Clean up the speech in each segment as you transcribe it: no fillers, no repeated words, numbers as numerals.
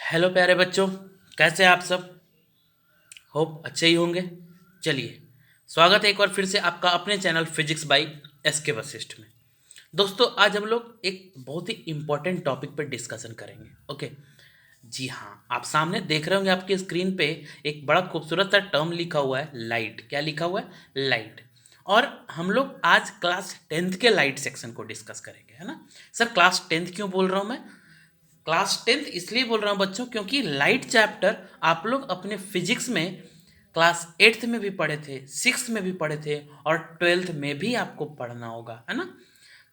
Hello प्यारे बच्चों, कैसे हैं आप सब। होप अच्छे ही होंगे। चलिए, स्वागत है एक बार फिर से आपका अपने चैनल फिजिक्स बाई एस के वशिष्ठ में। दोस्तों, आज हम लोग एक बहुत ही इम्पोर्टेंट टॉपिक पर डिस्कशन करेंगे। ओके, जी हाँ, आप सामने देख रहे होंगे आपकी स्क्रीन पे एक बड़ा खूबसूरत सा टर्म लिखा हुआ है, लाइट। क्या लिखा हुआ है? लाइट। और हम लोग आज क्लास 10th के लाइट सेक्शन को डिस्कस करेंगे, है ना। सर, क्लास 10th क्यों बोल रहा हूँ मैं? क्लास 10th इसलिए बोल रहा हूँ बच्चों, क्योंकि लाइट चैप्टर आप लोग अपने फिजिक्स में क्लास 8th में भी पढ़े थे, 6th में भी पढ़े थे और 12th में भी आपको पढ़ना होगा, है ना।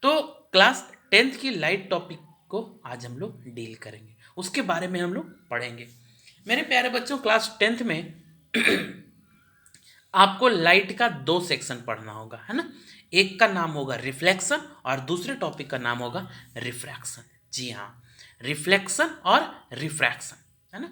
तो क्लास 10th की लाइट टॉपिक को आज हम लोग डील करेंगे, उसके बारे में हम लोग पढ़ेंगे। मेरे प्यारे बच्चों, क्लास 10th में आपको लाइट का दो सेक्शन पढ़ना होगा, है ना। एक का नाम होगा रिफ्लेक्शन और दूसरे टॉपिक का नाम होगा रिफ्रैक्शन। जी हाँ, रिफ्लेक्शन और रिफ्रैक्शन, है ना।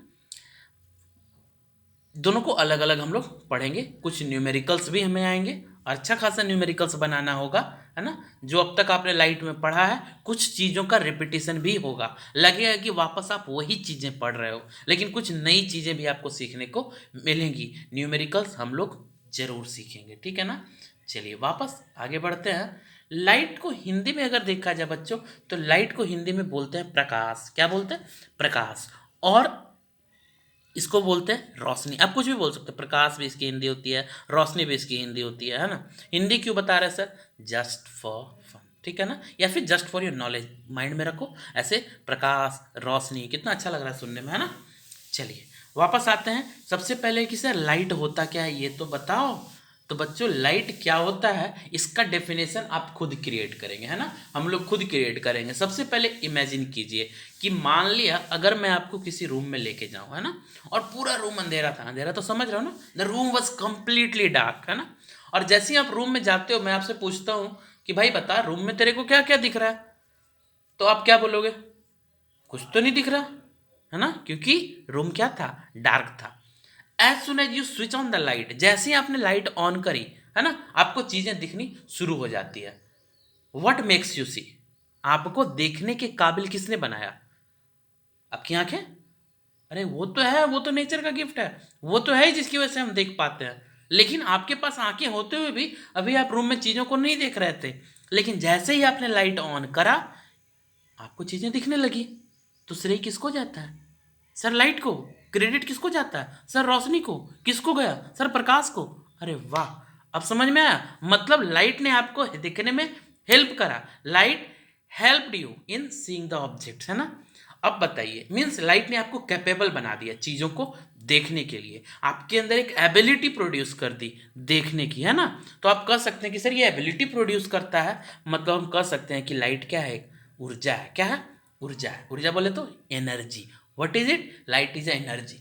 दोनों को अलग अलग हम लोग पढ़ेंगे। कुछ न्यूमेरिकल्स भी हमें आएंगे, अच्छा खासा न्यूमेरिकल्स बनाना होगा, है ना। जो अब तक आपने लाइट में पढ़ा है, कुछ चीज़ों का रिपीटिशन भी होगा। लगेगा कि वापस आप वही चीज़ें पढ़ रहे हो, लेकिन कुछ नई चीज़ें भी आपको सीखने को मिलेंगी। न्यूमेरिकल्स हम लोग जरूर सीखेंगे, ठीक है ना। चलिए वापस आगे बढ़ते हैं। लाइट को हिंदी में अगर देखा जाए बच्चों, तो लाइट को हिंदी में बोलते हैं प्रकाश। क्या बोलते हैं? प्रकाश। और इसको बोलते हैं रोशनी। आप कुछ भी बोल सकते हैं, प्रकाश भी इसकी हिंदी होती है, रोशनी भी इसकी हिंदी होती है ना। हिंदी क्यों बता रहे हैं सर? जस्ट फॉर फन, ठीक है ना, या फिर just for your knowledge, mind में रखो ऐसे। प्रकाश, रोशनी, कितना अच्छा लग रहा है सुनने में, है ना। चलिए वापस आते हैं। सबसे पहले कि सर लाइट होता क्या है ये तो बताओ। तो बच्चों, लाइट क्या होता है इसका डेफिनेशन आप खुद क्रिएट करेंगे, है ना। हम लोग खुद क्रिएट करेंगे। सबसे पहले इमेजिन कीजिए कि मान लिया अगर मैं आपको किसी रूम में लेके जाऊं, है ना, और पूरा रूम अंधेरा था। अंधेरा तो समझ रहे हो ना, the room was completely dark, है ना। और जैसे ही आप रूम में जाते हो, मैं आपसे पूछता हूँ कि भाई बता, रूम में तेरे को क्या क्या दिख रहा है, तो आप क्या बोलोगे? कुछ तो नहीं दिख रहा, है ना, क्योंकि रूम क्या था? डार्क था। As soon as you switch on the light, जैसे ही आपने लाइट ऑन करी, है ना, आपको चीजें दिखनी शुरू हो जाती है। वट मेक्स यू सी, आपको देखने के काबिल किसने बनाया? आपकी आंखें। अरे वो तो है, वो तो नेचर का गिफ्ट है, वो तो है ही जिसकी वजह से हम देख पाते हैं। लेकिन आपके पास आंखें होते हुए भी अभी आप रूम में चीजों को नहीं देख रहे थे, लेकिन जैसे ही आपने लाइट ऑन करा, आपको चीजें दिखने लगी। तो श्रेय किसको जाता है? सर लाइट को। क्रेडिट किसको जाता है? सर रोशनी को। किसको गया? सर प्रकाश को। अरे वाह, अब समझ में आया। मतलब लाइट ने आपको दिखने में हेल्प करा। Light helped you in seeing the objects, है ना। अब बताइए, मीन्स लाइट ने आपको कैपेबल बना दिया चीजों को देखने के लिए। आपके अंदर एक एबिलिटी प्रोड्यूस कर दी देखने की, है ना। तो आप कह सकते हैं कि सर ये एबिलिटी प्रोड्यूस करता है, मतलब हम कह सकते हैं कि लाइट क्या है? ऊर्जा है। क्या है? ऊर्जा है। ऊर्जा बोले तो energy. What is it? Light is energy.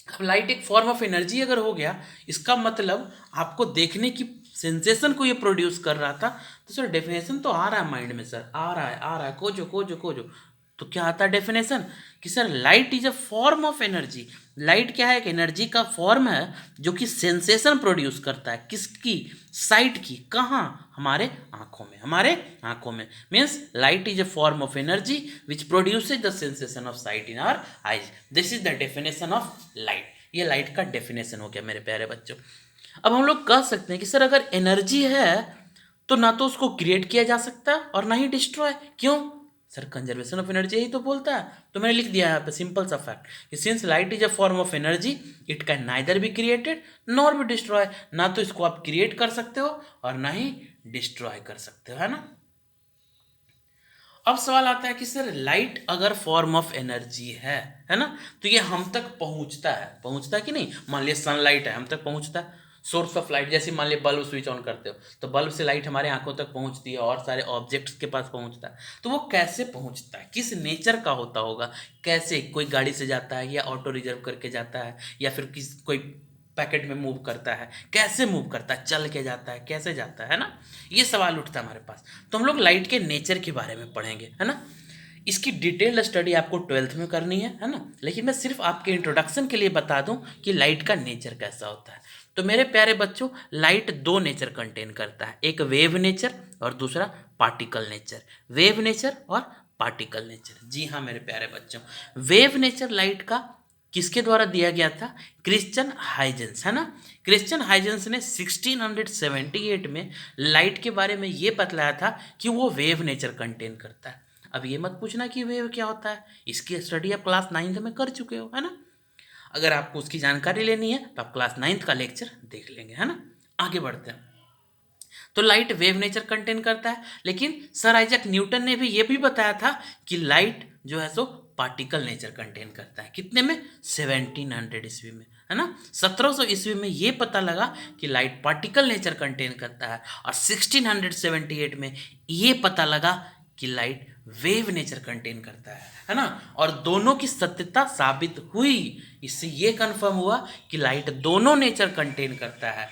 अब लाइट एक फॉर्म ऑफ एनर्जी अगर हो गया, इसका मतलब आपको देखने की सेंसेशन को ये प्रोड्यूस कर रहा था। तो सर डेफिनेशन तो आ रहा है माइंड में, सर आ रहा है, आ रहा है, खोजो खोजो खोजो। तो क्या आता है डेफिनेशन? कि sir light is a form of energy. Light क्या है? एक एनर्जी का फॉर्म है जो कि सेंसेशन प्रोड्यूस करता है। किसकी? साइट की। कहाँ? हमारे आंखों में। हमारे आंखों में means light is a form of energy which produces the sensation of sight in our eyes. This is the definition of light. ये लाइट का डेफिनेशन हो गया मेरे प्यारे बच्चों। अब हम लोग कह सकते हैं कि सर अगर एनर्जी है तो ना तो उसको क्रिएट किया जा सकता है और ना ही डिस्ट्रॉय। क्यों? सर कंजर्वेशन ऑफ एनर्जी ही तो बोलता है। तो मैंने लिख दिया यहाँ पे सिंपल सा फैक्ट कि since light is a form of energy, it can neither be created nor be destroy. ना तो इसको आप क्रिएट कर सकते हो और ना ही डिस्ट्रॉय कर सकते हो, है ना। अब सवाल आता है कि सर लाइट अगर फॉर्म ऑफ एनर्जी है ना, तो ये हम तक पहुंचता है कि नहीं? मान लिया सनलाइट है, हम तक पहुंचता है। सोर्स ऑफ लाइट, जैसे मान लिया बल्ब स्विच ऑन करते हो तो बल्ब से लाइट हमारे आंखों तक पहुंचती है और सारे ऑब्जेक्ट्स के पास पहुंचता है। तो वो कैसे पहुंचता है? किस नेचर का होता होगा? कैसे? कोई गाड़ी से जाता है या ऑटो रिजर्व करके जाता है या फिर किस कोई पैकेट में मूव करता है? कैसे मूव करता है? चल के जाता है? कैसे जाता है ना? ये सवाल उठता है हमारे पास। तो हम लोग लाइट के नेचर के बारे में पढ़ेंगे, है ना। इसकी डिटेल्ड स्टडी आपको 12th में करनी है ना। लेकिन मैं सिर्फ आपके इंट्रोडक्शन के लिए बता दूं कि लाइट का नेचर कैसा होता है। तो मेरे प्यारे बच्चों, लाइट दो नेचर कंटेन करता है, एक वेव नेचर और दूसरा पार्टिकल नेचर। वेव नेचर और पार्टिकल नेचर। जी हाँ मेरे प्यारे बच्चों, वेव नेचर लाइट का किसके द्वारा दिया गया था? क्रिश्चियन हाइजेंस, है ना। क्रिश्चियन हाइजेंस ने 1678 में लाइट के बारे में ये बतलाया था कि वो वेव नेचर कंटेन करता है। अब ये मत पूछना कि वेव क्या होता है, इसकी स्टडी आप क्लास 9th में कर चुके हो, है ना। अगर आपको उसकी जानकारी लेनी है तो आप क्लास 9th का लेक्चर देख लेंगे, है ना। आगे बढ़ते हैं। तो लाइट वेव नेचर कंटेन करता है, लेकिन सर आइजैक न्यूटन ने भी ये भी बताया था कि लाइट जो है सो पार्टिकल नेचर कंटेन करता है। कितने में? 1700 ईस्वी में, है ना। 1700 ईस्वी में ये पता लगा कि लाइट पार्टिकल नेचर कंटेन करता है, और 1678 में ये पता लगा कि लाइट वेव नेचर कंटेन करता है ना। और दोनों की सत्यता साबित हुई। इससे ये कंफर्म हुआ कि लाइट दोनों नेचर कंटेन करता है,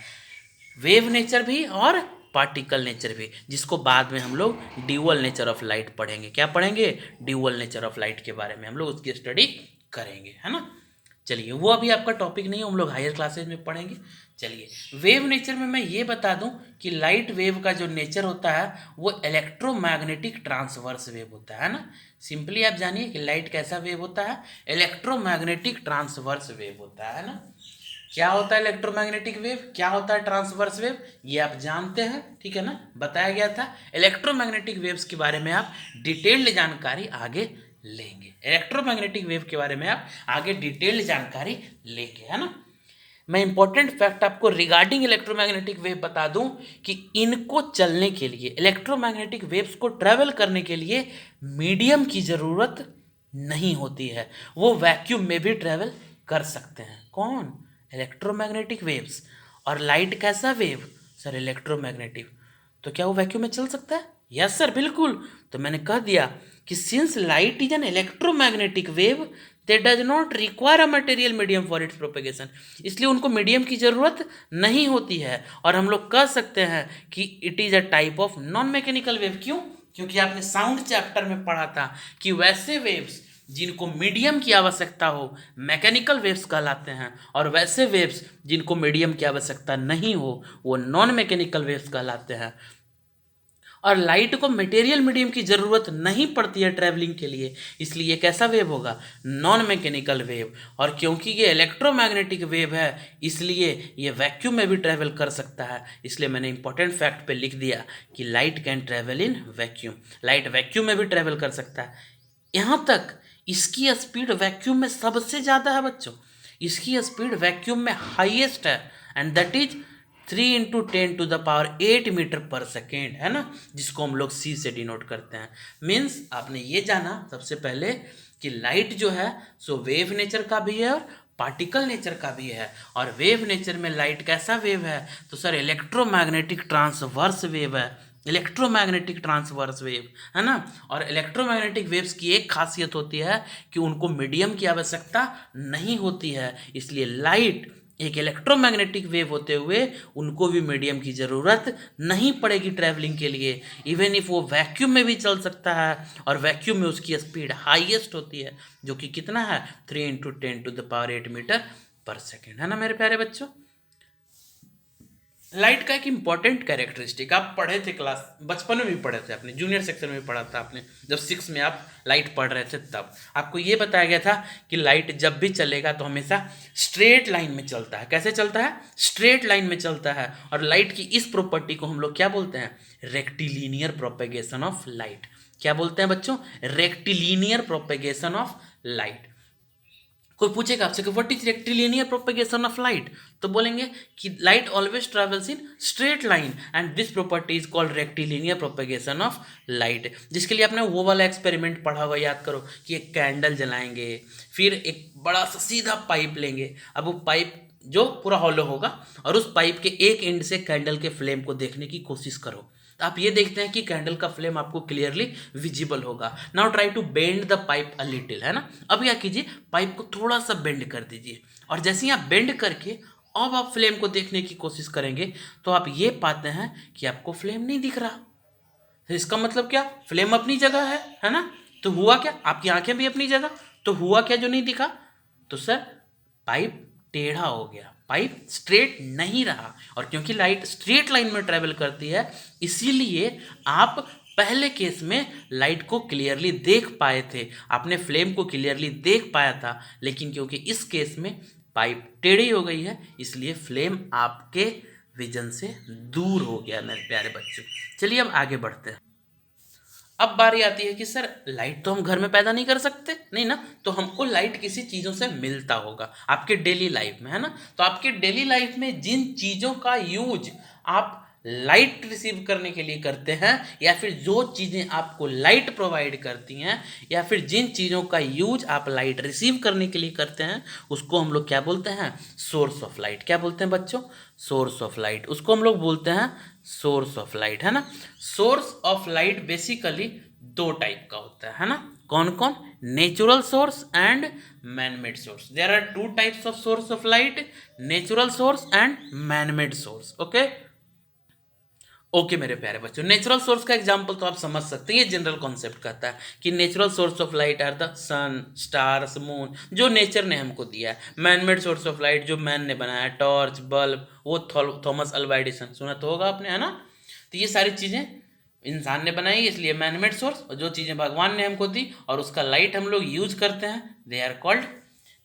वेव नेचर भी और पार्टिकल नेचर भी, जिसको बाद में हम लोग ड्यूअल नेचर ऑफ लाइट पढ़ेंगे। क्या पढ़ेंगे? ड्यूअल नेचर ऑफ लाइट के बारे में हम लोग उसकी स्टडी करेंगे, है ना। चलिए, वो अभी आपका टॉपिक नहीं है, हम लोग हायर क्लासेज में पढ़ेंगे। चलिए, वेव नेचर में मैं ये बता दूं कि लाइट वेव का जो नेचर होता है वो इलेक्ट्रोमैग्नेटिक ट्रांसवर्स वेव होता है ना। सिंपली आप जानिए कि लाइट कैसा वेव होता है? इलेक्ट्रोमैग्नेटिक ट्रांसवर्स वेव होता है ना। क्या होता है इलेक्ट्रोमैग्नेटिक वेव, क्या होता है ट्रांसवर्स वेव, ये आप जानते हैं, ठीक है ना, बताया गया था। इलेक्ट्रोमैग्नेटिक वेव्स के बारे में आप डिटेल्ड जानकारी आगे लेंगे। इलेक्ट्रोमैग्नेटिक वेव के बारे में आप आगे डिटेल्ड जानकारी लेंगे, है ना। मैं इंपॉर्टेंट फैक्ट आपको रिगार्डिंग इलेक्ट्रोमैग्नेटिक वेव बता दूं कि इनको चलने के लिए, इलेक्ट्रोमैग्नेटिक वेव्स को ट्रेवल करने के लिए मीडियम की ज़रूरत नहीं होती है। वो वैक्यूम में भी ट्रेवल कर सकते हैं। कौन? Electromagnetic waves. और लाइट कैसा वेव? Sir electromagnetic. तो क्या वो वैक्यूम में चल सकता है? यस सर, बिल्कुल। तो मैंने कह दिया कि since light is an electromagnetic wave they does not require a material medium for its propagation, इसलिए उनको मीडियम की ज़रूरत नहीं होती है। और हम लोग कह सकते हैं कि it is a type of non mechanical wave. क्यों? क्योंकि आपने साउंड चैप्टर में पढ़ा था कि वैसे वेव्स जिनको मीडियम की आवश्यकता हो मैकेनिकल वेव्स कहलाते हैं, और वैसे वेव्स जिनको मीडियम की आवश्यकता नहीं हो वो नॉन मैकेनिकल वेव्स कहलाते हैं। और लाइट को मटेरियल मीडियम की ज़रूरत नहीं पड़ती है ट्रैवलिंग के लिए, इसलिए ये कैसा वेव होगा? Non mechanical wave. और क्योंकि ये इलेक्ट्रोमैग्नेटिक वेव है इसलिए ये वैक्यूम में भी ट्रैवल कर सकता है। इसलिए मैंने इंपॉर्टेंट फैक्ट पे लिख दिया कि light can travel in vacuum. Light vacuum में भी ट्रैवल कर सकता है। यहाँ तक इसकी स्पीड वैक्यूम में सबसे ज़्यादा है बच्चों। इसकी स्पीड वैक्यूम में हाईएस्ट है, एंड दैट इज 3 × 10⁸ मीटर पर सेकेंड, है ना, जिसको हम लोग सी से डिनोट करते हैं। मीन्स आपने ये जाना सबसे पहले कि लाइट जो है सो वेव नेचर का भी है और पार्टिकल नेचर का भी है। और वेव नेचर में लाइट कैसा वेव है? तो सर इलेक्ट्रोमैग्नेटिक ट्रांसवर्स वेव है। इलेक्ट्रोमैग्नेटिक ट्रांसवर्स वेव, है ना। और इलेक्ट्रोमैग्नेटिक वेव्स की एक खासियत होती है कि उनको मीडियम की आवश्यकता नहीं होती है, इसलिए लाइट एक इलेक्ट्रोमैग्नेटिक वेव होते हुए उनको भी मीडियम की ज़रूरत नहीं पड़ेगी ट्रैवलिंग के लिए। इवन इफ वो वैक्यूम में भी चल सकता है, और वैक्यूम में उसकी स्पीड हाईएस्ट होती है, जो कि कितना है? 3 × 10⁸ मीटर पर सेकेंड, है ना मेरे प्यारे बच्चों। लाइट का एक इंपॉर्टेंट कैरेक्टरिस्टिक आप पढ़े थे, क्लास बचपन में भी पढ़े थे, आपने जूनियर सेक्शन में पढ़ा था आपने, जब 6 में आप लाइट पढ़ रहे थे तब आपको ये बताया गया था कि लाइट जब भी चलेगा तो हमेशा स्ट्रेट लाइन में चलता है। कैसे चलता है? स्ट्रेट लाइन में चलता है। और लाइट की इस प्रॉपर्टी को हम लोग क्या बोलते हैं? Rectilinear propagation of light. क्या बोलते हैं बच्चों? Rectilinear propagation of light. कोई पूछेगा आपसे कि what is rectilinear propagation of light, तो बोलेंगे कि light always travels in straight line and this property is called rectilinear propagation of light. जिसके लिए आपने वो वाला एक्सपेरिमेंट पढ़ा हुआ याद करो कि एक कैंडल जलाएंगे, फिर एक बड़ा सा सीधा पाइप लेंगे। अब वो पाइप जो पूरा हॉलो होगा, और उस पाइप के एक एंड से कैंडल के फ्लेम को देखने की कोशिश करो। तो आप ये देखते हैं कि कैंडल का फ्लेम आपको क्लियरली विजिबल होगा। Now try to bend the pipe a little, है ना। अब क्या कीजिए, पाइप को थोड़ा सा बेंड कर दीजिए, और जैसे ही आप बेंड करके अब आप फ्लेम को देखने की कोशिश करेंगे तो आप ये पाते हैं कि आपको फ्लेम नहीं दिख रहा। तो इसका मतलब क्या? फ्लेम अपनी जगह है ना। तो हुआ क्या? आपकी आंखें भी अपनी जगह, तो हुआ क्या जो नहीं दिखा? तो सर पाइप टेढ़ा हो गया, पाइप स्ट्रेट नहीं रहा। और क्योंकि लाइट स्ट्रेट लाइन में ट्रेवल करती है इसीलिए आप पहले केस में लाइट को क्लियरली देख पाए थे, आपने फ्लेम को क्लियरली देख पाया था, लेकिन क्योंकि इस केस में पाइप टेढ़ी हो गई है इसलिए फ्लेम आपके विजन से दूर हो गया मेरे प्यारे बच्चों। चलिए अब आगे बढ़ते हैं। अब बारी आती है कि सर लाइट तो हम घर में पैदा नहीं कर सकते, नहीं ना, तो हमको लाइट किसी चीज़ों से मिलता होगा आपके डेली लाइफ में, है ना। तो आपके डेली लाइफ में जिन चीज़ों का यूज आप लाइट रिसीव करने के लिए करते हैं, या फिर जो चीज़ें आपको लाइट प्रोवाइड करती हैं, या फिर जिन चीज़ों का यूज आप लाइट रिसीव करने के लिए करते हैं, उसको हम लोग क्या बोलते हैं? Source of light. क्या बोलते हैं बच्चों? Source of light. उसको हम लोग बोलते हैं सोर्स ऑफ लाइट, है ना। सोर्स ऑफ लाइट बेसिकली दो टाइप का होता है ना। कौन कौन? Natural source and man made source. There are two types of source of light, natural source and man made source. Okay okay मेरे प्यारे बच्चों, नेचुरल सोर्स का एग्जांपल तो आप समझ सकते हैं, ये जनरल कॉन्सेप्ट कहता है कि natural source of light are the sun, stars, moon, जो नेचर ने हमको दिया है। Man made source of light जो मैन ने बनाया, टॉर्च, बल्ब, वो थॉमस अल्वा एडिसन, सुना तो होगा आपने, है ना। तो ये सारी चीज़ें इंसान ने बनाई इसलिए मैन मेड सोर्स, और जो चीज़ें भगवान ने हमको दी और उसका लाइट हम लोग यूज करते हैं, they are called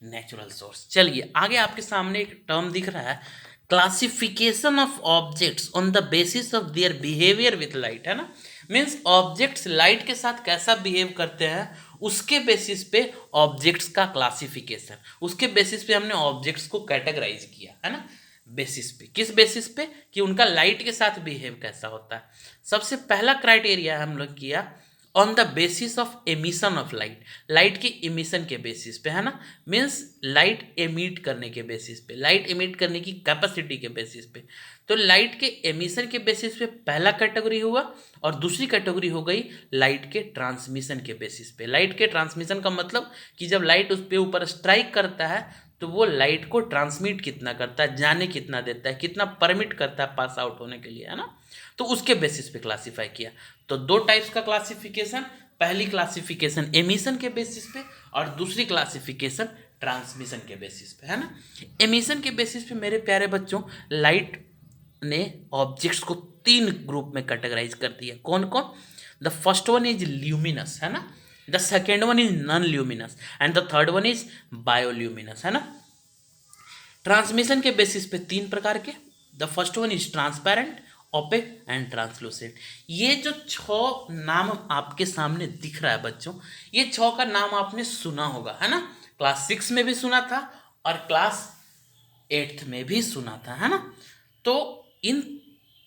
natural source. चलिए आगे आपके सामने एक टर्म दिख रहा है, classification of objects on the basis of their behaviour with light, है ना। मीन्स ऑब्जेक्ट्स लाइट के साथ कैसा बिहेव करते हैं उसके बेसिस पे ऑब्जेक्ट्स का क्लासिफिकेशन, उसके बेसिस पे हमने ऑब्जेक्ट्स को कैटेगराइज किया, है ना। बेसिस पे, किस बेसिस पे? कि उनका लाइट के साथ बिहेव कैसा होता है। सबसे पहला क्राइटेरिया हम लोग किया on the basis of emission of light, light के एमिशन के बेसिस पे, है ना। मीन्स लाइट एमिट करने के बेसिस पे, लाइट एमिट करने की कैपेसिटी के बेसिस पे। तो लाइट के एमिशन के बेसिस पे पहला कैटेगरी हुआ, और दूसरी कैटेगरी हो गई लाइट के ट्रांसमिशन के बेसिस पे। लाइट के ट्रांसमिशन का मतलब कि जब लाइट उस पे ऊपर स्ट्राइक करता है तो वो लाइट को ट्रांसमिट कितना करता है, जाने कितना देता है, कितना परमिट करता है पास आउट होने के लिए, है ना। तो उसके बेसिस पे क्लासीफाई किया। तो दो टाइप्स का क्लासिफिकेशन, पहली क्लासिफिकेशन एमिशन के बेसिस पे और दूसरी क्लासिफिकेशन ट्रांसमिशन के बेसिस पे, है ना। एमिशन के बेसिस पे मेरे प्यारे बच्चों लाइट ने ऑब्जेक्ट्स को तीन ग्रुप में कैटेगराइज कर दिया। कौन कौन? The first one is luminous, है ना, the second one is non luminous and the third one is bioluminous, है ना। ट्रांसमिशन के बेसिस पे तीन प्रकार के, the first one is transparent, opaque and translucent. ये जो छह नाम आपके सामने दिख रहा है बच्चों, ये छह का नाम आपने सुना होगा, है ना। क्लास 6 में भी सुना था और क्लास 8th में भी सुना था, है ना। तो इन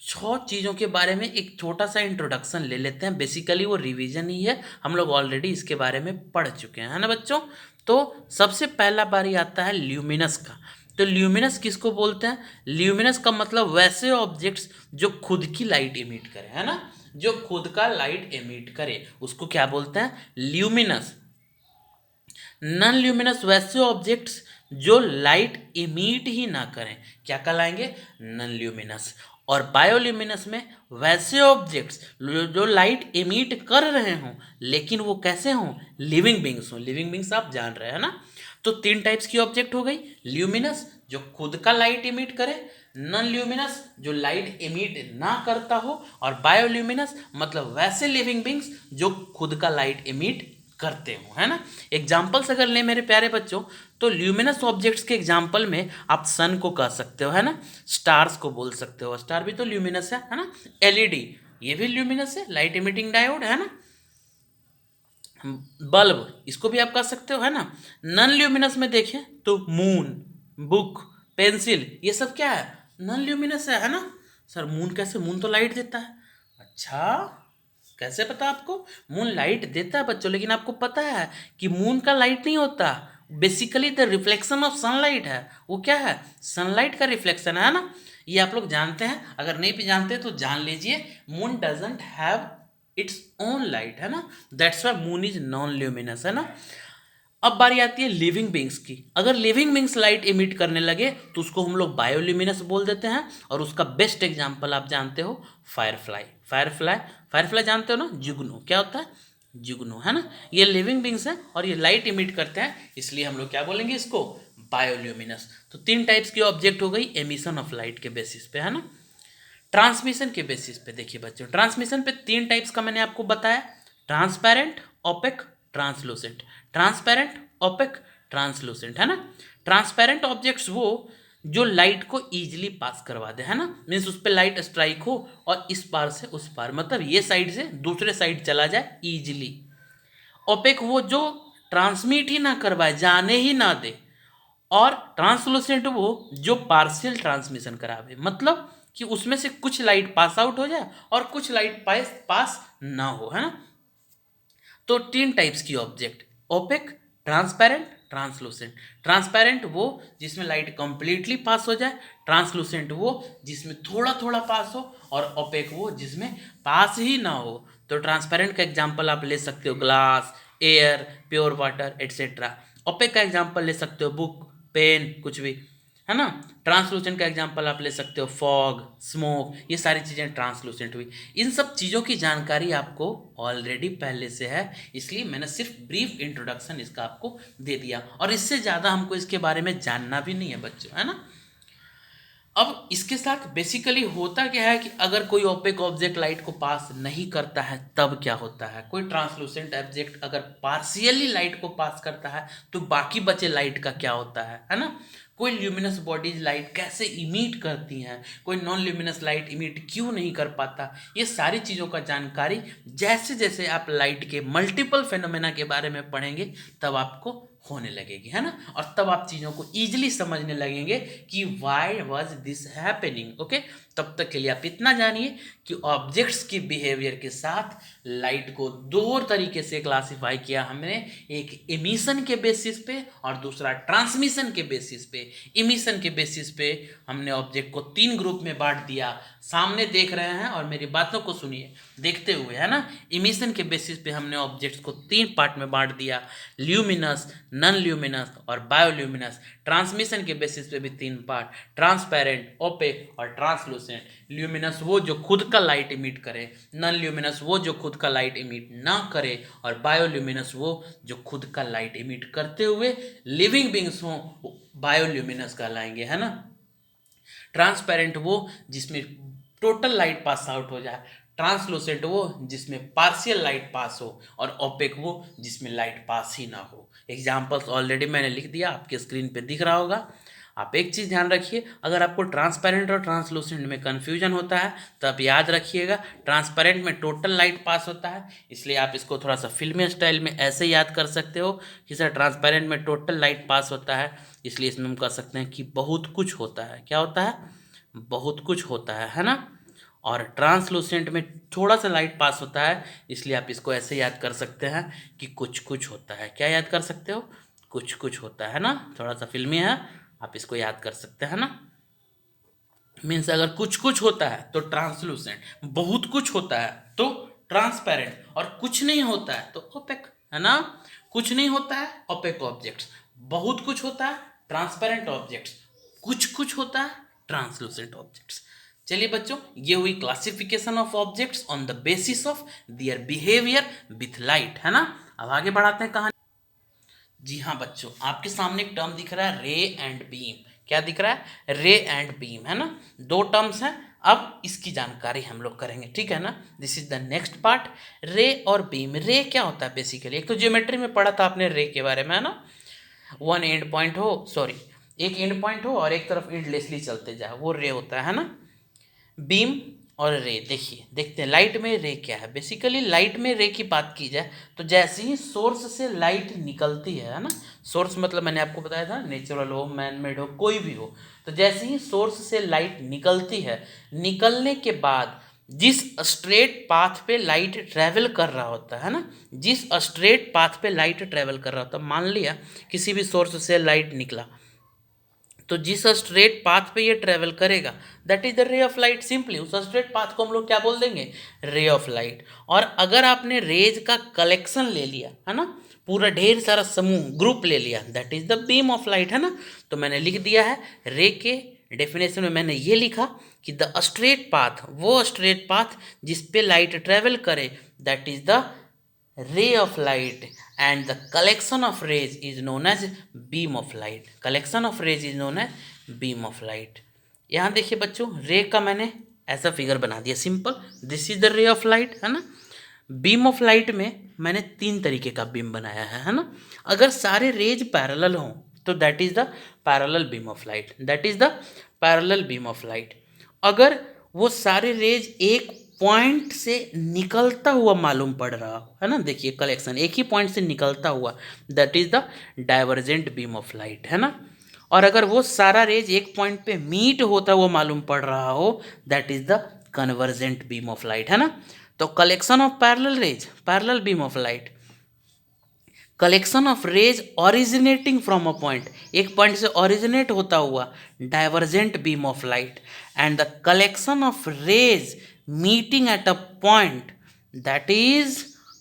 छह चीज़ों के बारे में एक छोटा सा इंट्रोडक्शन ले लेते हैं। बेसिकली वो रिवीजन ही है, हम लोग ऑलरेडी इसके बारे में पढ़ चुके हैं, है ना बच्चों। तो सबसे पहला बारी आता है ल्यूमिनस का। तो ल्यूमिनस किसको बोलते हैं? ल्यूमिनस का मतलब वैसे ऑब्जेक्ट्स जो खुद की लाइट इमिट करे, है ना, जो खुद का लाइट इमिट करे उसको क्या बोलते हैं? ल्यूमिनस। नॉन ल्यूमिनस वैसे ऑब्जेक्ट्स जो लाइट इमिट ही ना करें, क्या कहलाएंगे? Non luminous. और बायोल्यूमिनस में वैसे ऑब्जेक्ट्स जो लाइट इमिट कर रहे हों लेकिन वो कैसे हों? लिविंग बींग्स हों। लिविंग बींग्स आप जान रहे हैं ना। तो तीन टाइप्स की ऑब्जेक्ट हो गई, ल्यूमिनस जो खुद का लाइट इमिट करे, नॉन ल्यूमिनस जो लाइट इमिट ना करता हो, और बायोल्यूमिनस मतलब वैसे लिविंग बींग्स जो खुद का लाइट इमिट करते हो, है ना। एग्जाम्पल्स अगर लें मेरे प्यारे बच्चों, तो ल्यूमिनस ऑब्जेक्ट्स के एग्जाम्पल में आप सन को कह सकते हो, है ना, स्टार्स को बोल सकते हो, स्टार भी तो ल्यूमिनस है ना। एलईडी ये भी ल्यूमिनस है, लाइट इमिटिंग डायोड, है ना। बल्ब इसको भी आप कह सकते हो, है ना। नॉन ल्यूमिनस में देखें तो मून, बुक, पेंसिल, ये सब क्या है? नॉन ल्यूमिनस है ना। सर मून कैसे? मून तो लाइट देता है। अच्छा, कैसे पता आपको? मून लाइट देता है बच्चों, लेकिन आपको पता है कि मून का लाइट नहीं होता, basically the reflection of sunlight है। वो क्या है? सनलाइट का रिफ्लेक्शन है ना। ये आप लोग जानते हैं, अगर नहीं भी जानते तो जान लीजिए, moon doesn't have its own light, है ना। That's why moon is non luminous, है ना। अब बारी आती है लिविंग बींग्स की। अगर लिविंग बींग्स लाइट इमिट करने लगे तो उसको हम लोग बायोल्यूमिनस बोल देते हैं, और उसका बेस्ट एग्जांपल आप जानते हो, फायरफ्लाई। फायरफ्लाई, फायरफ्लाई जानते हो ना, जुगनू। क्या होता है? जुगनू, है ना। ये लिविंग बींग्स हैं और ये लाइट इमिट करते हैं, इसलिए हम लोग क्या बोलेंगे इसको? बायोल्यूमिनस। तो तीन टाइप्स की ऑब्जेक्ट हो गई एमिशन ऑफ लाइट के बेसिस पे, है ना। ट्रांसमिशन के बेसिस पे देखिए बच्चों, ट्रांसमिशन पे 3 टाइप्स का मैंने आपको बताया, transparent, opaque, translucent. Transparent, opaque, translucent, है ना। ट्रांसपेरेंट ऑब्जेक्ट्स वो जो लाइट को इजीली पास करवा दे, है ना, मीन्स उस पर लाइट स्ट्राइक हो और इस पार से उस पार, मतलब ये साइड से दूसरे साइड चला जाए इजीली। ओपेक वो जो ट्रांसमिट ही ना करवाए, जाने ही ना दे। और ट्रांसलूसेंट वो जो पार्शियल ट्रांसमिशन करावे, मतलब कि उसमें से कुछ लाइट पास आउट हो जाए और कुछ लाइट पास ना हो, है ना। तो 3 टाइप्स की object, opaque, transparent, translucent. Transparent वो जिसमें लाइट कंप्लीटली पास हो जाए, ट्रांसलूसेंट वो जिसमें थोड़ा थोड़ा पास हो, और ओपेक वो जिसमें पास ही ना हो। तो ट्रांसपेरेंट का एग्जांपल आप ले सकते हो glass, air, pure water etcetera. Opaque का एग्जांपल ले सकते हो बुक, पेन, कुछ भी, है ना। ट्रांसलूसेंट का एग्जांपल आप ले सकते हो फॉग, स्मोक, ये सारी चीज़ें ट्रांसलूसेंट हुई। इन सब चीज़ों की जानकारी आपको ऑलरेडी पहले से है, इसलिए मैंने सिर्फ ब्रीफ इंट्रोडक्शन इसका आपको दे दिया, और इससे ज़्यादा हमको इसके बारे में जानना भी नहीं है बच्चों, है ना। अब इसके साथ बेसिकली होता क्या है कि अगर कोई ओपेक ऑब्जेक्ट लाइट को पास नहीं करता है तब क्या होता है, कोई ट्रांसलूसेंट ऑब्जेक्ट अगर पार्शियली लाइट को पास करता है तो बाकी बचे लाइट का क्या होता है ना। कोई ल्यूमिनस बॉडीज लाइट कैसे इमिट करती हैं, कोई नॉन ल्यूमिनस लाइट इमिट क्यों नहीं कर पाता, ये सारी चीज़ों का जानकारी जैसे जैसे आप लाइट के मल्टीपल फेनोमेना के बारे में पढ़ेंगे तब आपको होने लगेगी, है ना। और तब आप चीज़ों को ईजिली समझने लगेंगे कि why was this happening. Okay, तब तक के लिए आप इतना जानिए कि ऑब्जेक्ट्स की बिहेवियर के साथ लाइट को 2 तरीके से क्लासिफाई किया हमने, एक एमिशन के बेसिस पे और दूसरा ट्रांसमिशन के बेसिस पे। एमिशन के बेसिस पे हमने ऑब्जेक्ट को 3 ग्रुप में बांट दिया, सामने देख रहे हैं और मेरी बातों को सुनिए देखते हुए, है ना। एमिशन के बेसिस पे हमने ऑब्जेक्ट्स को 3 पार्ट में बांट दिया, ल्यूमिनस, नॉन ल्यूमिनस और बायोल्यूमिनस। ट्रांसमिशन के बेसिस पे भी 3 पार्ट, ट्रांसपेरेंट, ओपेक और ट्रांसलूसेंट। ल्यूमिनस वो जो खुद का लाइट इमिट करे, नॉन ल्यूमिनस वो जो खुद का लाइट इमिट ना करे, और बायोल्यूमिनस वो जो खुद का लाइट इमिट करते हुए लिविंग बींग्स हों, बायोल्यूमिनस कहलाएंगे, है ना। ट्रांसपेरेंट वो जिसमें टोटल लाइट पास आउट हो जाए, ट्रांसलूसेंट वो जिसमें पार्शियल लाइट पास हो, और ओपेक वो जिसमें लाइट पास ही ना हो। एग्जाम्पल्स ऑलरेडी मैंने लिख दिया, आपके स्क्रीन पे दिख रहा होगा। आप एक चीज़ ध्यान रखिए, अगर आपको ट्रांसपेरेंट और ट्रांसलूसेंट में कन्फ्यूजन होता है तो आप याद रखिएगा, ट्रांसपेरेंट में टोटल लाइट पास होता है, इसलिए आप इसको थोड़ा सा फिल्मी स्टाइल में ऐसे याद कर सकते हो कि सर ट्रांसपेरेंट में टोटल लाइट पास होता है, इसलिए इसमें हम कह सकते हैं कि बहुत कुछ होता है। क्या होता है? बहुत कुछ होता है ना। और ट्रांसलूसेंट में थोड़ा सा लाइट पास होता है, इसलिए आप इसको ऐसे याद कर सकते हैं कि कुछ कुछ होता है। क्या याद कर सकते हो? कुछ कुछ होता है ना, थोड़ा सा फिल्मी है, आप इसको याद कर सकते हैं ना। मीन्स अगर कुछ कुछ होता है तो ट्रांसलूसेंट, बहुत कुछ होता है तो ट्रांसपेरेंट, और कुछ नहीं होता है तो ओपेक, है ना। कुछ नहीं होता है ओपेक ऑब्जेक्ट्स, बहुत कुछ होता है ट्रांसपेरेंट ऑब्जेक्ट्स, कुछ कुछ होता है ट्रांसलूसेंट ऑब्जेक्ट्स। चलिए बच्चों, ये हुई classification of objects on the basis of their behaviour with light, है ना। अब आगे बढ़ाते हैं कहानी। जी हाँ बच्चों, आपके सामने एक टर्म दिख रहा है रे एंड बीम। क्या दिख रहा है? रे एंड बीम, है ना। 2 टर्म्स हैं, अब इसकी जानकारी हम लोग करेंगे, ठीक है ना। This is the next part, रे और बीम। रे क्या होता है बेसिकली? एक तो ज्योमेट्री में पढ़ा था आपने रे के बारे में, है ना। वन एंड पॉइंट हो, सॉरी, एक एंड पॉइंट हो और एक तरफ एंडलेसली चलते जाए, वो रे होता है ना। बीम और रे, देखिए देखते हैं लाइट में रे क्या है। बेसिकली लाइट में रे की बात की जाए तो जैसे ही सोर्स से लाइट निकलती है ना, सोर्स मतलब मैंने आपको बताया था नेचुरल हो, मैन मेड हो, कोई भी हो, तो जैसे ही सोर्स से लाइट निकलती है, निकलने के बाद जिस स्ट्रेट पाथ पे लाइट ट्रेवल कर रहा होता है ना, जिस स्ट्रेट पाथ पे लाइट ट्रेवल कर रहा होता है, मान लिया किसी भी सोर्स से लाइट निकला, तो जिस स्ट्रेट पाथ पे ये ट्रेवल करेगा that is the ray of light. Simply उस स्ट्रेट पाथ को हम लोग क्या बोल देंगे? Ray of light. और अगर आपने रेज का कलेक्शन ले लिया, है ना, पूरा ढेर सारा समूह, ग्रुप ले लिया, that is the beam of light, है ना। तो मैंने लिख दिया है, रे के डेफिनेशन में मैंने ये लिखा कि द स्ट्रेट पाथ, वो स्ट्रेट पाथ जिस पे लाइट ट्रेवल करे, that is the ray of light, and the collection of rays is known as beam of light। collection of rays is known as beam of light। यहाँ देखिए बच्चों, रे का मैंने ऐसा फिगर बना दिया simple. This is the ray of light, है ना। बीम ऑफ लाइट में मैंने 3 तरीके का बीम बनाया है ना। अगर सारे रेज पैरेलल हों तो that is the parallel beam of light, that is the parallel beam of light. अगर वो सारे रेज एक पॉइंट से निकलता हुआ मालूम पड़ रहा हो, है ना, देखिए कलेक्शन एक ही पॉइंट से निकलता हुआ, that is the divergent beam of light, है ना। और अगर वो सारा रेज एक पॉइंट पे मीट होता हुआ मालूम पड़ रहा हो, that is the convergent beam of light, है ना। तो collection of parallel rays, parallel beam of light, collection of rays originating from a point, एक पॉइंट से ओरिजिनेट होता हुआ, divergent beam of light, and the collection of rays meeting at a point, that is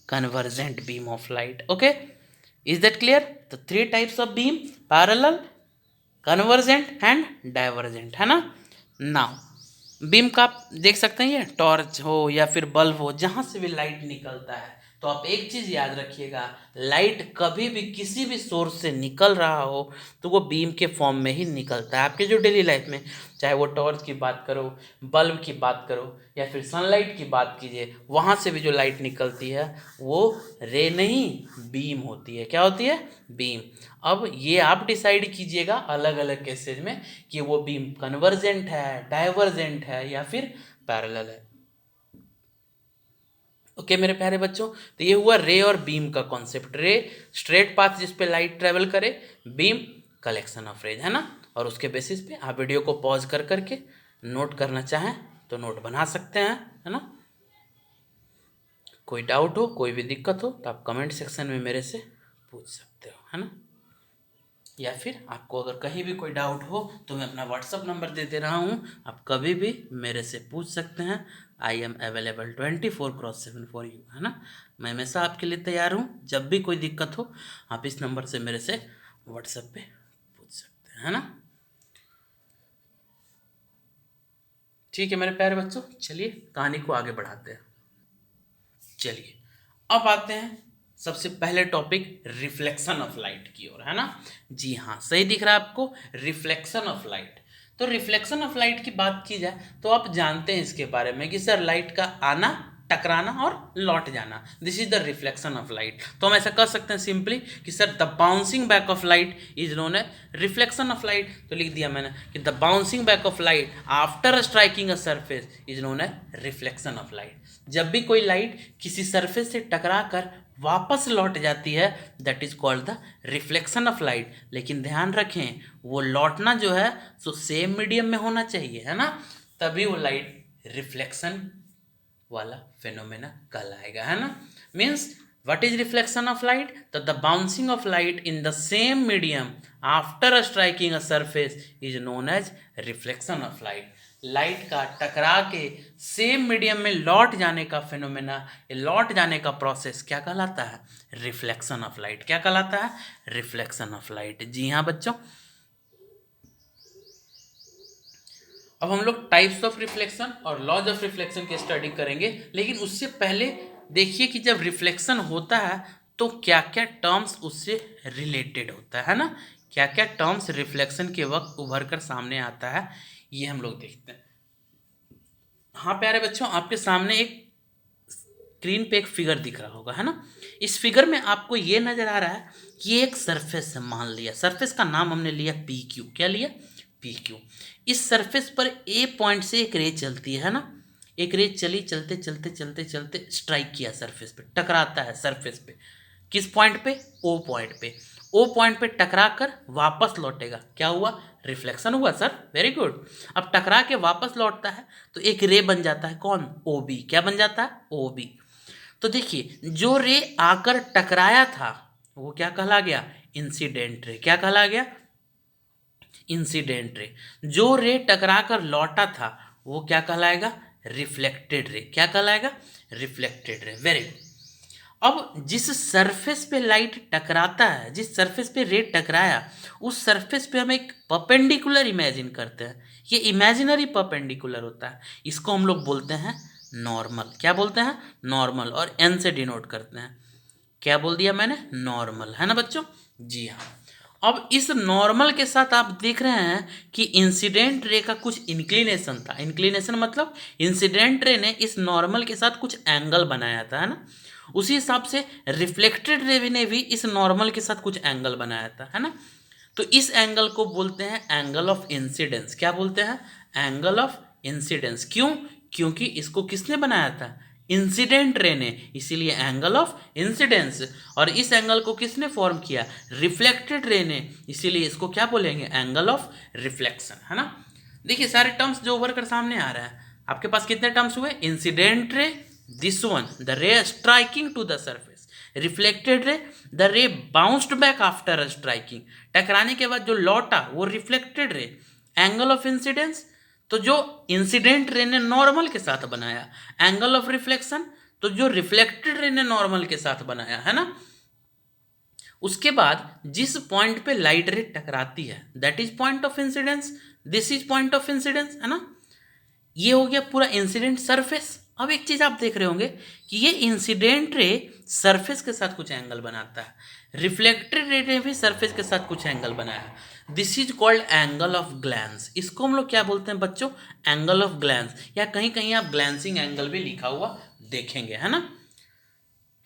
convergent beam of light. Okay, is that clear? तो 3 types of beam, parallel, convergent and divergent, है ना। Now beam का आप देख सकते हैं, ये torch हो या फिर बल्ब हो, जहाँ से भी लाइट निकलता है, तो आप एक चीज़ याद रखिएगा, लाइट कभी भी किसी भी सोर्स से निकल रहा हो तो वो बीम के फॉर्म में ही निकलता है। आपके जो डेली लाइफ में, चाहे वो टॉर्च की बात करो, बल्ब की बात करो, या फिर सनलाइट की बात कीजिए, वहाँ से भी जो लाइट निकलती है वो रे नहीं, बीम होती है। क्या होती है? बीम। अब ये आप डिसाइड कीजिएगा अलग अलग केसेज में कि वो बीम कन्वर्जेंट है, डाइवर्जेंट है, या फिर पैरेलल है। ओके मेरे प्यारे बच्चों, तो ये हुआ रे और बीम का कॉन्सेप्ट। रे स्ट्रेट पाथ जिस पे लाइट ट्रेवल करे, बीम कलेक्शन ऑफ रेज, है ना। और उसके बेसिस पे आप वीडियो को पॉज कर करके नोट करना चाहें तो नोट बना सकते हैं, है ना। कोई डाउट हो, कोई भी दिक्कत हो तो आप कमेंट सेक्शन में मेरे से पूछ सकते हो, है ना। या फिर आपको अगर कहीं भी कोई डाउट हो तो मैं अपना व्हाट्सअप नंबर दे दे रहा हूँ, आप कभी भी मेरे से पूछ सकते हैं। I am available 24/7 for you, है ना। मैं हमेशा आपके लिए तैयार हूँ। जब भी कोई दिक्कत हो आप इस नंबर से मेरे से व्हाट्सएप पे पूछ सकते हैं, है ना। ठीक है मेरे प्यारे बच्चों, चलिए कहानी को आगे बढ़ाते हैं। चलिए अब आते हैं सबसे पहले टॉपिक रिफ्लेक्शन ऑफ लाइट की ओर, है ना। जी हाँ, सही दिख रहा है आपको, रिफ्लेक्शन ऑफ लाइट। तो रिफ्लेक्शन ऑफ लाइट की बात की जाए तो आप जानते हैं इसके बारे में कि सर लाइट का आना, टकराना और लौट जाना, this is the reflection of light. तो हम ऐसा कर सकते हैं सिंपली कि sir the bouncing back of light is known as reflection of light. तो लिख दिया मैंने कि the bouncing back of light after striking a surface is known as reflection of light. जब भी कोई लाइट किसी सरफेस से टकरा कर वापस लौट जाती है, that is called the reflection of light. लेकिन ध्यान रखें, वो लौटना जो है सो सेम मीडियम में होना चाहिए, है ना, तभी वो लाइट रिफ्लेक्शन वाला फेनोमेना कहलाएगा, है ना। Means what is reflection of light? तो the bouncing of light in the same medium after striking a surface is known as reflection of light. Light का टकरा के सेम मीडियम में लौट जाने का फेनोमेना, लौट जाने का प्रोसेस क्या कहलाता है? Reflection of light. क्या कहलाता है? Reflection of light. जी हाँ बच्चों, अब हम लोग टाइप्स ऑफ रिफ्लेक्शन और लॉज ऑफ रिफ्लेक्शन की स्टडी करेंगे, लेकिन उससे पहले देखिए कि जब रिफ्लेक्शन होता है तो क्या क्या टर्म्स उससे रिलेटेड होता है ना, क्या क्या टर्म्स रिफ्लेक्शन के वक्त उभर कर सामने आता है, ये हम लोग देखते हैं। हाँ प्यारे बच्चों, आपके सामने एक स्क्रीन पे एक फिगर दिख रहा होगा, है ना। इस फिगर में आपको ये नजर आ रहा है कि ये एक सरफेस है। मान लिया सरफेस का नाम हमने लिया पी क्यू। क्या लिया? P Q. इस सरफेस पर ए पॉइंट से एक रे चलती है ना, एक रे चली, चलते चलते चलते चलते स्ट्राइक किया सरफेस पे, टकराता है सरफेस पे। किस पॉइंट पे? ओ पॉइंट पे। ओ पॉइंट पे टकरा कर वापस लौटेगा। क्या हुआ? रिफ्लेक्शन हुआ सर, वेरी गुड। अब टकरा के वापस लौटता है तो एक रे बन जाता है, कौन? O B. क्या बन जाता है? O B. तो देखिए जो रे आकर टकराया था वो क्या कहला गया? Incident ray. क्या कहला गया? Incident ray. जो रे टकरा कर लौटा था वो क्या कहलाएगा? Reflected ray. क्या कहलाएगा? Reflected ray. Very good. अब जिस सरफेस पे लाइट टकराता है, जिस सरफेस पे रे टकराया, उस सरफेस पे हम एक परपेंडिकुलर इमेजिन करते हैं। ये इमेजिनरी परपेंडिकुलर होता है, इसको हम लोग बोलते हैं नॉर्मल। क्या बोलते हैं? नॉर्मल। और एन से डिनोट करते हैं। क्या बोल दिया मैंने? नॉर्मल, है ना बच्चों। जी हाँ। अब इस नॉर्मल के साथ आप देख रहे हैं कि इंसिडेंट रे का कुछ इंक्लिनेशन था। इंक्लिनेशन मतलब इंसिडेंट रे ने इस नॉर्मल के साथ कुछ एंगल बनाया था, है ना। उसी हिसाब से रिफ्लेक्टेड रे ने भी इस नॉर्मल के साथ कुछ एंगल बनाया था, है ना। तो इस एंगल को बोलते हैं एंगल ऑफ इंसिडेंस। क्या बोलते हैं? Angle of incidence. क्यों? क्योंकि इसको किसने बनाया था? इंसिडेंट रे ने, इसीलिए एंगल ऑफ इंसिडेंस। और इस एंगल को किसने फॉर्म किया? रिफ्लेक्टेड रे ने, इसीलिए इसको क्या बोलेंगे? एंगल ऑफ रिफ्लेक्शन, है ना। देखिए सारे टर्म्स जो उभर कर सामने आ रहा है, आपके पास कितने टर्म्स हुए? Incident ray, this one, the ray striking to the surface. Reflected ray, the ray bounced back after striking, टकराने के बाद जो लौटा वो reflected ray. Angle of incidence, तो जो इंसिडेंट रे ने नॉर्मल के साथ बनाया। एंगल ऑफ रिफ्लेक्शन, तो जो रिफ्लेक्टेड रे ने नॉर्मल के साथ बनाया, है ना। उसके बाद जिस पॉइंट पे लाइट रे टकराती है, that is point of incidence, this is point of incidence, है ना। ये हो गया पूरा इंसिडेंट सरफेस। अब एक चीज आप देख रहे होंगे कि ये इंसिडेंट रे सरफेस के साथ कुछ एंगल बनाता है, रिफ्लेक्टेड रे ने भी सरफेस के साथ कुछ एंगल बनाया। This is called angle of glance. इसको हम लोग क्या बोलते हैं बच्चों? एंगल ऑफ ग्लैंस, या कहीं कहीं आप ग्लैंसिंग एंगल भी लिखा हुआ देखेंगे, है ना।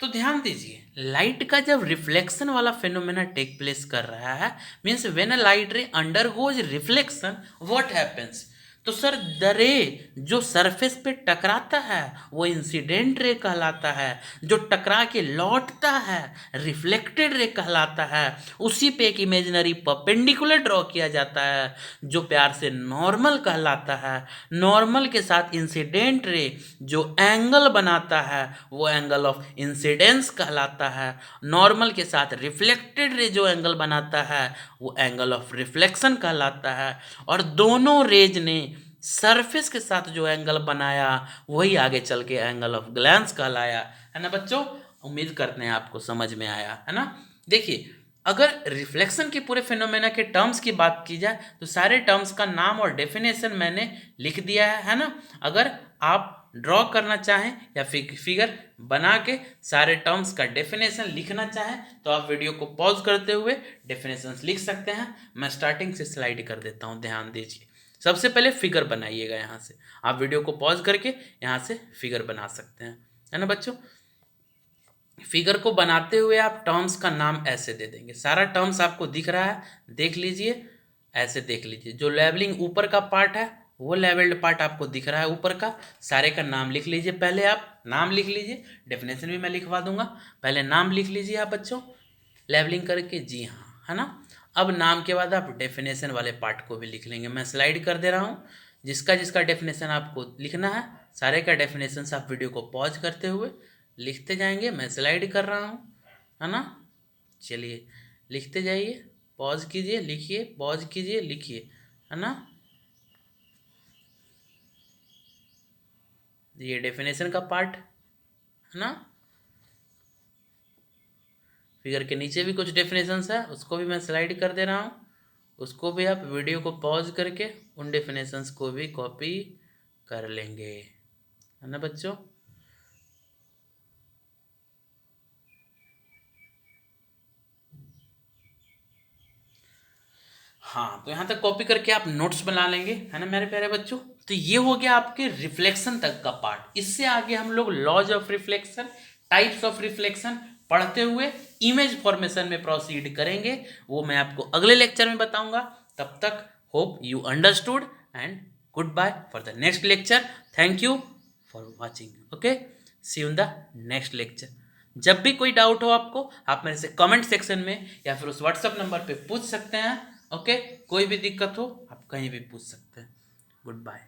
तो ध्यान दीजिए, लाइट का जब रिफ्लेक्शन वाला फेनोमेना टेक प्लेस कर रहा है, मीन्स व्हेन अ लाइट रे अंडरगोज रिफ्लेक्शन, व्हाट हैपेंस? तो सर द रे जो सरफेस पे टकराता है वो इंसिडेंट रे कहलाता है, जो टकरा के लौटता है रिफ्लेक्टेड रे कहलाता है। उसी पे एक इमेजिनरी परपेंडिकुलर ड्रॉ किया जाता है जो प्यार से नॉर्मल कहलाता है। नॉर्मल के साथ इंसिडेंट रे जो एंगल बनाता है वो एंगल ऑफ इंसिडेंस कहलाता है। नॉर्मल के साथ रिफ्लेक्टेड रे जो एंगल बनाता है वो एंगल ऑफ रिफ्लेक्शन कहलाता है। और दोनों रेज ने सरफेस के साथ जो एंगल बनाया वही आगे चल के एंगल ऑफ ग्लैंस कहलाया, है ना बच्चों। उम्मीद करते हैं आपको समझ में आया, है ना। देखिए अगर रिफ्लेक्शन के पूरे फिनोमेना के टर्म्स की बात की जाए तो सारे टर्म्स का नाम और डेफिनेशन मैंने लिख दिया है ना। अगर आप ड्रॉ करना चाहें या फिगर बना के सारे टर्म्स का डेफिनेशन लिखना चाहें तो आप वीडियो को पॉज करते हुए डेफिनेशंस लिख सकते हैं। मैं स्टार्टिंग से स्लाइड कर देता हूं, ध्यान दीजिए। सबसे पहले फिगर बनाइएगा, यहाँ से आप वीडियो को पॉज करके यहाँ से फिगर बना सकते हैं, है ना बच्चों। फिगर को बनाते हुए आप टर्म्स का नाम ऐसे दे देंगे। सारा टर्म्स आपको दिख रहा है, देख लीजिए, ऐसे देख लीजिए। जो लेवलिंग ऊपर का पार्ट है वो लेवल्ड पार्ट आपको दिख रहा है ऊपर का, सारे का नाम लिख लीजिए। पहले आप नाम लिख लीजिए, डेफिनेशन भी मैं लिखवा दूंगा। पहले नाम लिख लीजिए आप बच्चों लेवलिंग करके, जी हाँ, है ना। अब नाम के बाद आप डेफिनेशन वाले पार्ट को भी लिख लेंगे। मैं स्लाइड कर दे रहा हूँ, जिसका जिसका डेफिनेशन आपको लिखना है सारे का डेफिनेशन आप वीडियो को पॉज करते हुए लिखते जाएंगे। मैं स्लाइड कर रहा हूँ, है ना। चलिए लिखते जाइए, पॉज कीजिए, लिखिए, पॉज कीजिए, लिखिए, है ना। ये डेफिनेशन का पार्ट, है ना। फिगर के नीचे भी कुछ डेफिनेशंस है, उसको भी मैं स्लाइड कर दे रहा हूँ। उसको भी आप वीडियो को पॉज करके उन डेफिनेशंस को भी कॉपी कर लेंगे, है ना बच्चों। हाँ, तो यहाँ तक कॉपी करके आप नोट्स बना लेंगे, है ना मेरे प्यारे बच्चों। तो ये हो गया आपके रिफ्लेक्शन तक का पार्ट। इससे आगे हम लोग laws of reflection, types of reflection पढ़ते हुए इमेज फॉर्मेशन में प्रोसीड करेंगे। वो मैं आपको अगले लेक्चर में बताऊंगा। तब तक hope you understood and good bye for the next lecture. Thank you for watching. Okay, see you in the next lecture. जब भी कोई डाउट हो आपको, आप मेरे से कमेंट सेक्शन में या फिर उस व्हाट्सएप नंबर पे पूछ सकते हैं। ओके, कोई भी दिक्कत हो आप कहीं भी पूछ सकते हैं। Good bye.